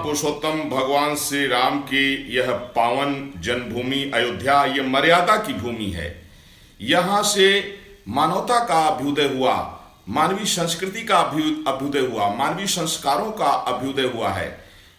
पुरुषोत्तम भगवान श्री राम की यह पावन जन्मभूमि अयोध्या, ये मर्यादा की भूमि है। यहाँ से मानवता का अभ्युदय हुआ, मानवीय संस्कृति का अभ्युदय हुआ, मानवीय संस्कारों का अभ्युदय हुआ है।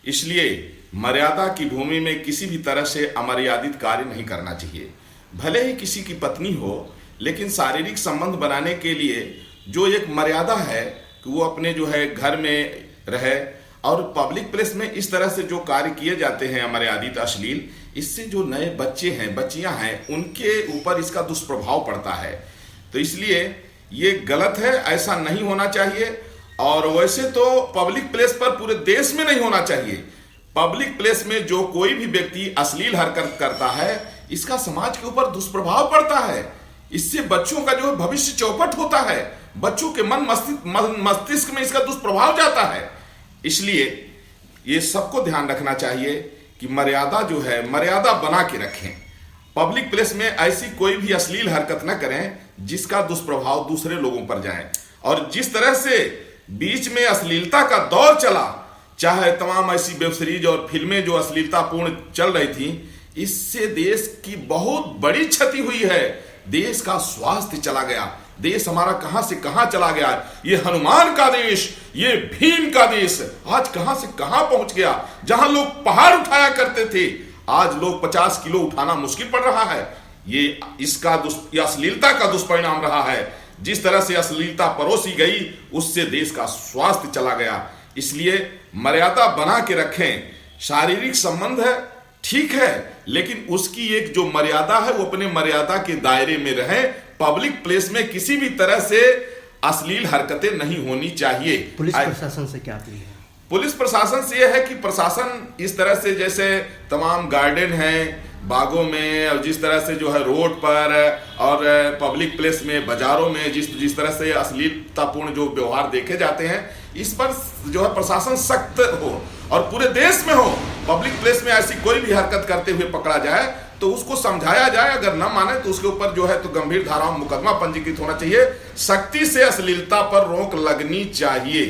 इसलिए मर्यादा की भूमि में किसी भी तरह से अमर्यादित कार्य नहीं करना चाहिए। भले ही किसी की पत्नी हो, लेकिन शारीरिक संबंध बनाने के लिए जो एक मर्यादा है कि वो अपने जो है घर में रहे, और पब्लिक प्लेस में इस तरह से जो कार्य किए जाते हैं अमर्यादित, अश्लील, इससे जो नए बच्चे हैं, बच्चियां हैं, उनके ऊपर इसका दुष्प्रभाव पड़ता है। तो इसलिए ये गलत है, ऐसा नहीं होना चाहिए। और वैसे तो पब्लिक प्लेस पर पूरे देश में नहीं होना चाहिए। पब्लिक प्लेस में जो कोई भी व्यक्ति अश्लील हरकत करता है, इसका समाज के ऊपर दुष्प्रभाव पड़ता है। इससे बच्चों का जो भविष्य चौपट होता है, बच्चों के मस्तिष्क में इसका दुष्प्रभाव जाता है। इसलिए ये सबको ध्यान रखना चाहिए कि मर्यादा जो है, मर्यादा बना के रखें। पब्लिक प्लेस में ऐसी कोई भी अश्लील हरकत न करें जिसका दुष्प्रभाव दूसरे लोगों पर जाए। और जिस तरह से बीच में अश्लीलता का दौर चला, चाहे तमाम ऐसी वेब सीरीज और फिल्में जो अश्लीलतापूर्ण चल रही थी, इससे देश की बहुत बड़ी क्षति हुई है। देश का स्वास्थ्य चला गया, देश हमारा कहां से कहां चला गया। ये हनुमान का देश, ये भीम का देश आज कहां से कहां पहुंच गया। जहां लोग पहाड़ उठाया करते थे, आज लोग 50 किलो उठाना मुश्किल पड़ रहा है। ये अश्लीलता का दुष्परिणाम रहा है। जिस तरह से अश्लीलता परोसी गई, उससे देश का स्वास्थ्य चला गया। इसलिए मर्यादा बना के रखें। शारीरिक संबंध है, ठीक है, लेकिन उसकी एक जो मर्यादा है वो अपने मर्यादा के दायरे में रहे। पब्लिक प्लेस में किसी भी तरह से अश्लील हरकतें नहीं होनी चाहिए। पुलिस प्रशासन से क्या अपील है? पुलिस प्रशासन से यह है कि प्रशासन इस तरह से, जैसे तमाम गार्डन हैं बागों में, और जिस तरह से जो है रोड पर और पब्लिक प्लेस में, बाजारों में जिस तरह से अश्लीलतापूर्ण जो व्यवहार देखे जाते हैं, इस पर जो है प्रशासन सख्त हो और पूरे देश में हो। पब्लिक प्लेस में ऐसी कोई भी हरकत करते हुए पकड़ा जाए तो उसको समझाया जाए, अगर न माने तो उसके ऊपर जो है तो गंभीर धाराओं में मुकदमा पंजीकृत होना चाहिए। सख्ती से अश्लीलता पर रोक लगनी चाहिए।